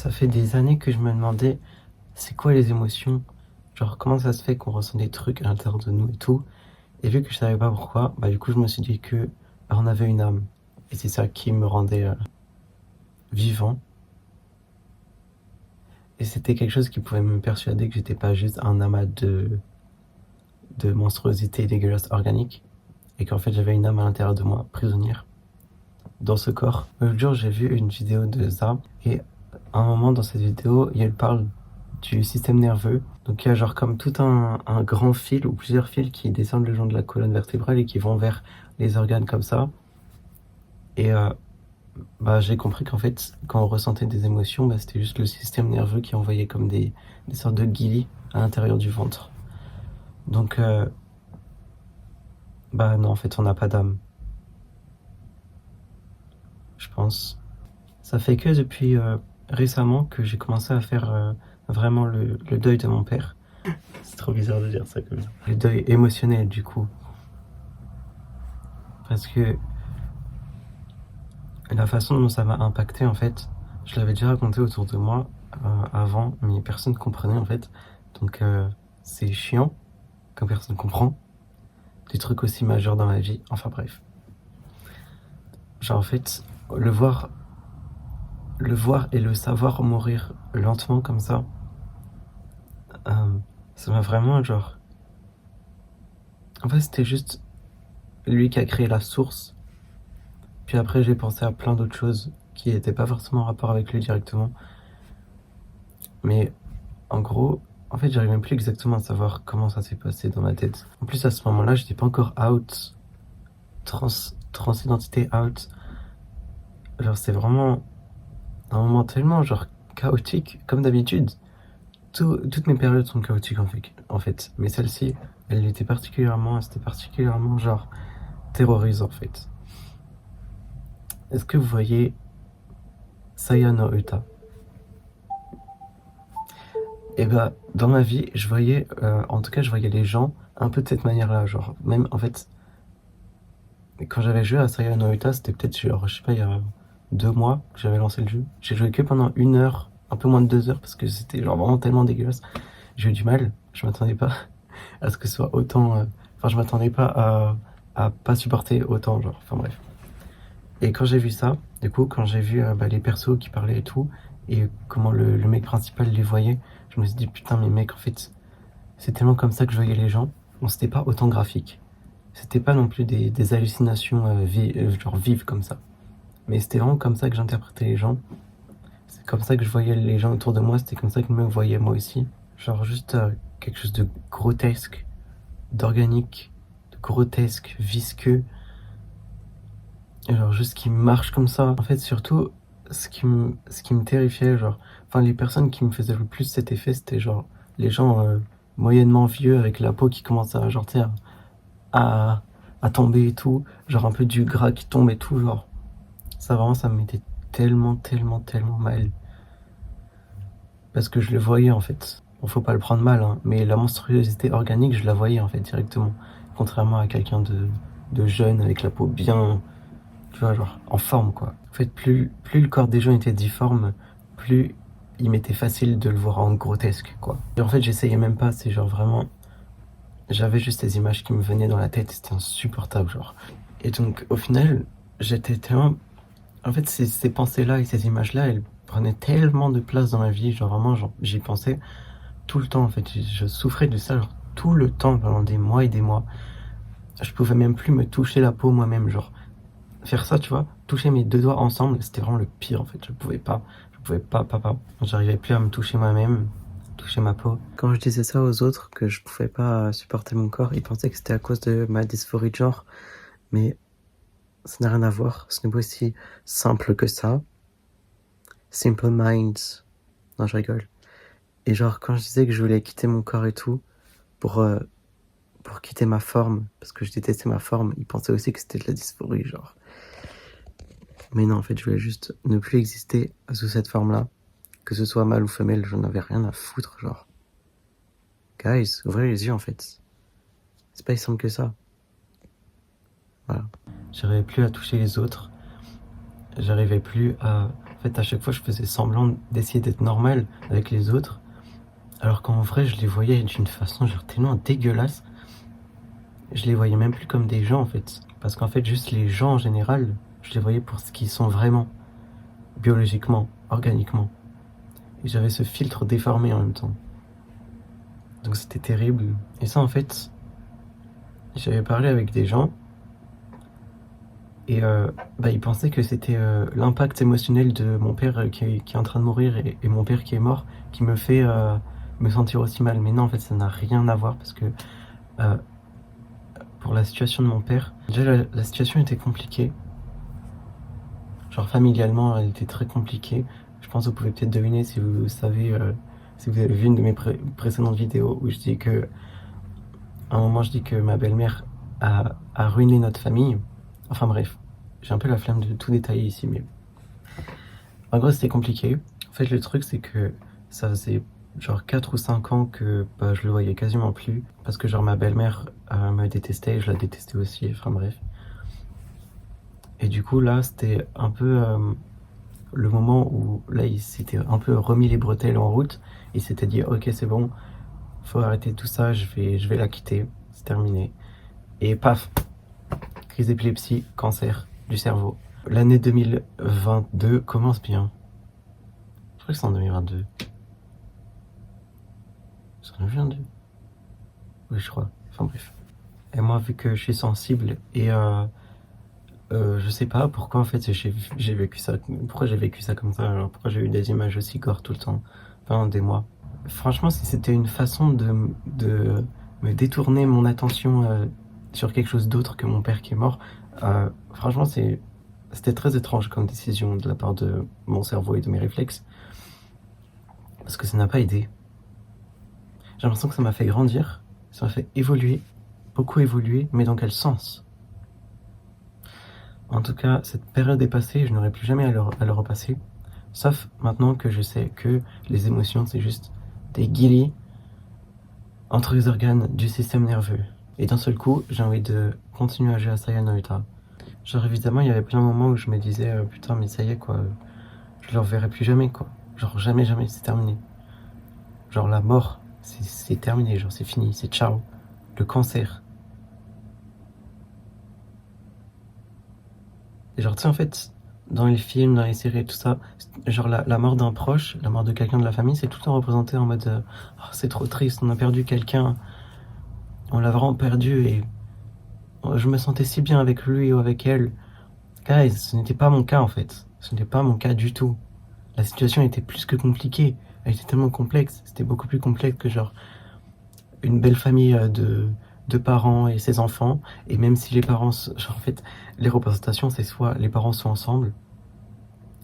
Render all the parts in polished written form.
Ça fait des années que je me demandais, c'est quoi les émotions? Genre, comment ça se fait qu'on ressent des trucs à l'intérieur de nous et tout? Et vu que je savais pas pourquoi, bah du coup, je me suis dit que bah, on avait une âme. Et c'est ça qui me rendait vivant. Et c'était quelque chose qui pouvait me persuader que j'étais pas juste un amas de monstruosités dégueulasses organiques. Et qu'en fait, j'avais une âme à l'intérieur de moi, prisonnière, dans ce corps. L'autre jour, j'ai vu une vidéo de ça. Et à un moment dans cette vidéo, elle parle du système nerveux. Donc il y a genre comme tout un grand fil ou plusieurs fils qui descendent le long de la colonne vertébrale et qui vont vers les organes comme ça. Et bah, j'ai compris qu'en fait, quand on ressentait des émotions, bah, c'était juste le système nerveux qui envoyait comme des sortes de guilis à l'intérieur du ventre. Donc, bah non, en fait, on n'a pas d'âme, je pense. Ça fait que depuis récemment que j'ai commencé à faire vraiment le deuil de mon père. C'est trop bizarre de dire ça comme ça. Le deuil émotionnel, du coup. Parce que la façon dont ça m'a impacté, en fait, je l'avais déjà raconté autour de moi avant, mais personne ne comprenait, en fait. Donc, c'est chiant quand personne comprend. Des trucs aussi majeurs dans ma vie. Enfin, bref. Genre, en fait, le voir et le savoir mourir lentement comme ça m'a vraiment, genre... En fait, c'était juste lui qui a créé la source. Puis après, j'ai pensé à plein d'autres choses qui n'étaient pas forcément en rapport avec lui directement. Mais en gros, en fait, j'arrive même plus exactement à savoir comment ça s'est passé dans ma tête. En plus, à ce moment-là, j'étais pas encore out, transidentité out. Genre, c'est vraiment un moment tellement, genre, chaotique, comme d'habitude. Toutes mes périodes sont chaotiques, en fait. Mais celle-ci, c'était particulièrement, genre, terrorisant, en fait. Est-ce que vous voyez Saya no Uta? Et bah, dans ma vie, je voyais, en tout cas, je voyais les gens un peu de cette manière-là, genre, même, en fait, quand j'avais joué à Saya no Uta, c'était peut-être, genre, je sais pas, il y a 2 mois que j'avais lancé le jeu. J'ai joué que pendant 1 heure, un peu moins de 2 heures, parce que c'était, genre, vraiment tellement dégueulasse. J'ai eu du mal, je m'attendais pas à ce que ce soit autant, enfin, je m'attendais pas à pas supporter autant, genre, enfin, bref. Et quand j'ai vu ça, du coup, quand j'ai vu bah, les persos qui parlaient et tout, et comment le mec principal les voyait, je me suis dit, putain, mais mec, en fait, c'est tellement comme ça que je voyais les gens. Bon, c'était pas autant graphique. C'était pas non plus des hallucinations genre vives comme ça. Mais c'était vraiment comme ça que j'interprétais les gens. C'est comme ça que je voyais les gens autour de moi, c'était comme ça que je me voyais moi aussi. Genre juste quelque chose de grotesque, d'organique, de grotesque, visqueux. Et genre juste qui marche comme ça. En fait, surtout, ce qui me terrifiait, genre... Enfin, les personnes qui me faisaient le plus cet effet, c'était genre les gens moyennement vieux avec la peau qui commence à, genre, tu sais, à, à tomber et tout. Genre un peu du gras qui tombe et tout, genre. Ça, vraiment, ça me mettait tellement, tellement, tellement mal. Parce que je le voyais, en fait. Bon, faut pas le prendre mal, hein, mais la monstruosité organique, je la voyais, en fait, directement. Contrairement à quelqu'un de jeune, avec la peau bien... Tu vois, genre, en forme, quoi. En fait, plus le corps des gens était difforme, plus il m'était facile de le voir en grotesque, quoi. Et en fait, j'essayais même pas, c'est genre vraiment... J'avais juste ces images qui me venaient dans la tête, c'était insupportable, genre. Et donc, au final, j'étais tellement... En fait, ces pensées-là et ces images-là, elles prenaient tellement de place dans ma vie, genre vraiment, genre, j'y pensais tout le temps, en fait. Je souffrais de ça, genre, tout le temps, pendant des mois et des mois. Je pouvais même plus me toucher la peau moi-même, genre. Faire ça, tu vois, toucher mes 2 doigts ensemble, c'était vraiment le pire, en fait. Je pouvais pas, pas. J'arrivais plus à me toucher moi-même, toucher ma peau. Quand je disais ça aux autres, que je pouvais pas supporter mon corps, ils pensaient que c'était à cause de ma dysphorie de genre. Mais ça n'a rien à voir. Ce n'est pas aussi simple que ça. Simple minds. Non, je rigole. Et genre, quand je disais que je voulais quitter mon corps et tout, pour, pour quitter ma forme, parce que je détestais ma forme, ils pensaient aussi que c'était de la dysphorie, genre. Mais non, en fait, je voulais juste ne plus exister sous cette forme-là. Que ce soit mâle ou femelle, j'en avais rien à foutre, genre. Guys, ouvrez les yeux, en fait. C'est pas si simple que ça. Voilà. J'arrivais plus à toucher les autres. J'arrivais plus à... fait, à chaque fois, je faisais semblant d'essayer d'être normal avec les autres, alors qu'en vrai, je les voyais d'une façon genre tellement dégueulasse. Je les voyais même plus comme des gens, en fait. Parce qu'en fait, juste les gens en général, je les voyais pour ce qu'ils sont vraiment, biologiquement, organiquement. Et j'avais ce filtre déformé en même temps. Donc c'était terrible. Et ça, en fait, j'avais parlé avec des gens, et ils pensaient que c'était l'impact émotionnel de mon père qui est en train de mourir et mon père qui est mort qui me fait me sentir aussi mal. Mais non, en fait, ça n'a rien à voir parce que pour la situation de mon père, déjà la situation était compliquée. Genre familialement, elle était très compliquée. Je pense que vous pouvez peut-être deviner si vous savez, si vous avez vu une de mes précédentes vidéos où je dis que, à un moment, je dis que ma belle-mère a ruiné notre famille. Enfin bref, j'ai un peu la flemme de tout détailler ici, mais en gros, c'était compliqué. En fait, le truc, c'est que ça faisait genre 4 ou 5 ans que je le voyais quasiment plus. Parce que genre ma belle-mère me détestait et je la détestais aussi. Enfin bref. Et du coup, là, c'était un peu le moment où là, il s'était un peu remis les bretelles en route. Il s'était dit, ok, c'est bon, faut arrêter tout ça, je vais la quitter. C'est terminé. Et paf, crise d'épilepsie, cancer du cerveau. L'année 2022 commence bien. Je crois que c'est en 2022. C'est en 2022 ? Oui, je crois. Enfin bref. Et moi, vu que je suis sensible et je sais pas pourquoi en fait j'ai vécu ça. Pourquoi j'ai vécu ça comme ça alors pourquoi j'ai eu des images aussi gore tout le temps pendant des mois. Franchement, si c'était une façon de me détourner mon attention sur quelque chose d'autre que mon père qui est mort, franchement, c'était très étrange comme décision de la part de mon cerveau et de mes réflexes. Parce que ça n'a pas aidé. J'ai l'impression que ça m'a fait grandir, ça m'a fait évoluer, beaucoup évoluer, mais dans quel sens ? En tout cas, cette période est passée et je n'aurai plus jamais à le repasser. Sauf maintenant que je sais que les émotions, c'est juste des guillis entre les organes du système nerveux. Et d'un seul coup, j'ai envie de continuer à jouer à Sayonara. Genre évidemment, il y avait plein de moments où je me disais putain mais ça y est quoi, je le reverrai plus jamais quoi. Genre jamais, c'est terminé. Genre la mort, c'est terminé, genre c'est fini, c'est ciao. Le cancer. Et genre tu sais en fait, dans les films, dans les séries et tout ça, genre la mort d'un proche, la mort de quelqu'un de la famille, c'est tout le temps représenté en mode oh, c'est trop triste, on a perdu quelqu'un, on l'a vraiment perdu et je me sentais si bien avec lui ou avec elle. Guys, ce n'était pas mon cas en fait, ce n'était pas mon cas du tout. La situation était plus que compliquée, elle était tellement complexe, c'était beaucoup plus complexe que genre une belle famille de parents et ses enfants, et même si les parents, genre en fait, les représentations c'est soit les parents sont ensemble,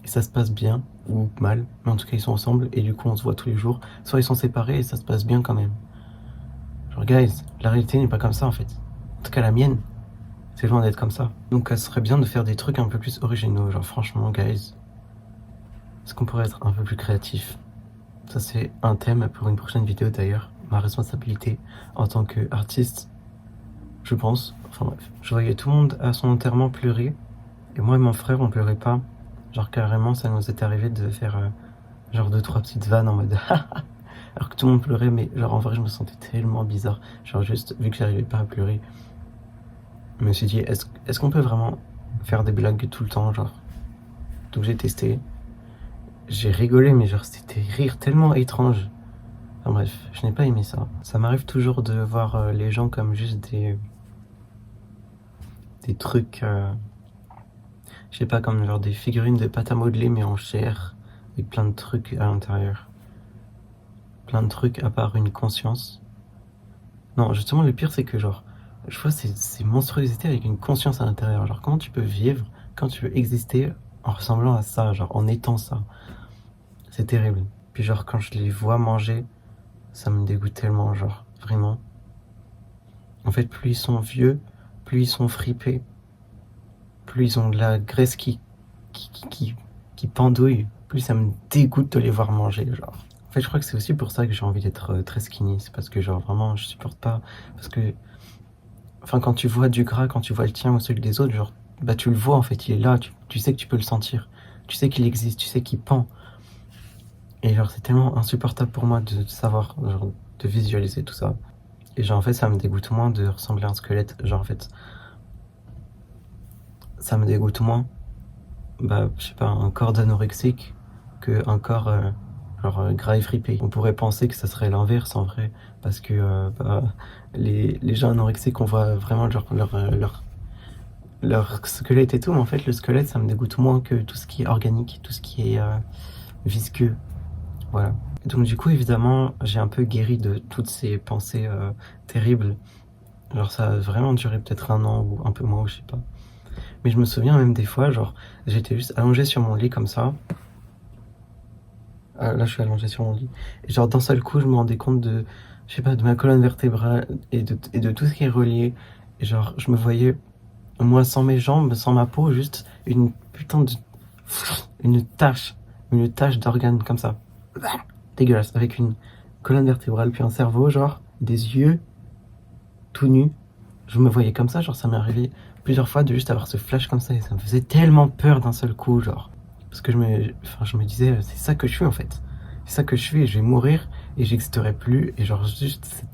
et ça se passe bien, ou mal, mais en tout cas ils sont ensemble, et du coup on se voit tous les jours, soit ils sont séparés et ça se passe bien quand même. Genre guys, la réalité n'est pas comme ça en fait. En tout cas la mienne, c'est loin d'être comme ça. Donc ça serait bien de faire des trucs un peu plus originaux, genre franchement guys, est-ce qu'on pourrait être un peu plus créatif ? Ça c'est un thème pour une prochaine vidéo d'ailleurs, ma responsabilité en tant qu'artiste, je pense. Enfin bref, je voyais tout le monde à son enterrement pleurer, et moi et mon frère on pleurait pas. Genre carrément ça nous est arrivé de faire genre 2-3 petites vannes en mode alors que tout le monde pleurait, mais genre en vrai je me sentais tellement bizarre. Genre juste vu que j'arrivais pas à pleurer, je me suis dit est-ce qu'on peut vraiment faire des blagues tout le temps genre. Donc j'ai testé, j'ai rigolé mais genre c'était des rires tellement étranges. Enfin bref, je n'ai pas aimé ça. Ça m'arrive toujours de voir les gens comme juste des trucs, je sais pas, comme genre des figurines de pâte à modeler mais en chair, avec plein de trucs à l'intérieur. Plein de trucs à part une conscience. Non, justement le pire c'est que genre, je vois ces monstruosités avec une conscience à l'intérieur. Genre comment tu peux vivre, quand tu veux exister en ressemblant à ça, genre en étant ça. C'est terrible. Puis genre quand je les vois manger, ça me dégoûte tellement, genre, vraiment. En fait, plus ils sont vieux, plus ils sont fripés, plus ils ont de la graisse qui pendouille, plus ça me dégoûte de les voir manger, genre. En fait, je crois que c'est aussi pour ça que j'ai envie d'être très skinny, c'est parce que genre vraiment, je supporte pas, parce que, enfin, quand tu vois du gras, quand tu vois le tien ou celui des autres, genre, bah tu le vois en fait, il est là, tu sais que tu peux le sentir. tu sais qu'il existe, tu sais qu'il pend. Et genre, c'est tellement insupportable pour moi de savoir, genre, de visualiser tout ça. Et genre, en fait, ça me dégoûte moins de ressembler à un squelette. Genre, en fait, ça me dégoûte moins, bah, je sais pas, un corps d'anorexique qu'un corps, gras et fripé. On pourrait penser que ça serait l'inverse en vrai, parce que bah, les gens anorexiques, on voit vraiment leur squelette et tout, mais en fait, le squelette, ça me dégoûte moins que tout ce qui est organique, tout ce qui est visqueux. Voilà. Et donc, du coup, évidemment, j'ai un peu guéri de toutes ces pensées terribles. Genre, ça a vraiment duré peut-être un an ou un peu moins, ou je sais pas. Mais je me souviens même des fois, genre, j'étais juste allongé sur mon lit comme ça. Là, je suis allongé sur mon lit. Et genre, d'un seul coup, je me rendais compte de, je sais pas, de ma colonne vertébrale et de tout ce qui est relié. Et genre, je me voyais, moi, sans mes jambes, sans ma peau, juste une putain de. Une tache d'organe comme ça. Dégueulasse. Avec une colonne vertébrale, puis un cerveau, genre, des yeux tout nus. Je me voyais comme ça, genre, ça m'est arrivé plusieurs fois de juste avoir ce flash comme ça. Et ça me faisait tellement peur d'un seul coup, genre. Parce que je me disais, c'est ça que je suis en fait. C'est ça que je suis et je vais mourir et j'existerai plus. Et genre, juste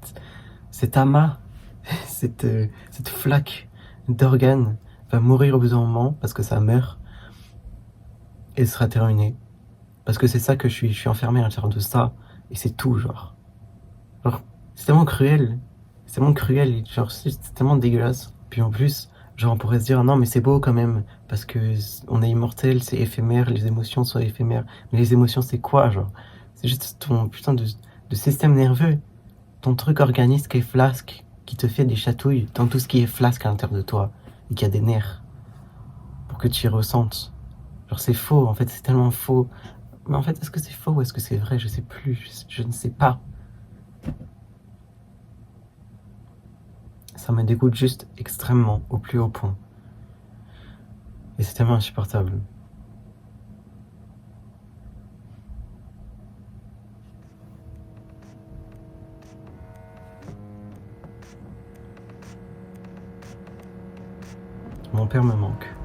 cet amas, cette flaque d'organes va mourir au bout d'un moment parce que ça meurt et ce sera terminé. Parce que c'est ça que je suis. Je suis enfermé à l'intérieur de ça et c'est tout, genre. Genre, c'est tellement cruel. C'est tellement cruel et genre, c'est tellement dégueulasse. Puis en plus, genre, on pourrait se dire, non, mais c'est beau quand même, parce que on est immortel, c'est éphémère, les émotions sont éphémères. Mais les émotions, c'est quoi, genre? C'est juste ton putain de système nerveux, ton truc organiste qui est flasque, qui te fait des chatouilles dans tout ce qui est flasque à l'intérieur de toi, et qui a des nerfs, pour que tu y ressentes. Genre, c'est faux, en fait, c'est tellement faux. Mais en fait, est-ce que c'est faux ou est-ce que c'est vrai? Je sais plus, je ne sais pas. Ça me dégoûte juste extrêmement, au plus haut point. Et c'est tellement insupportable. Mon père me manque.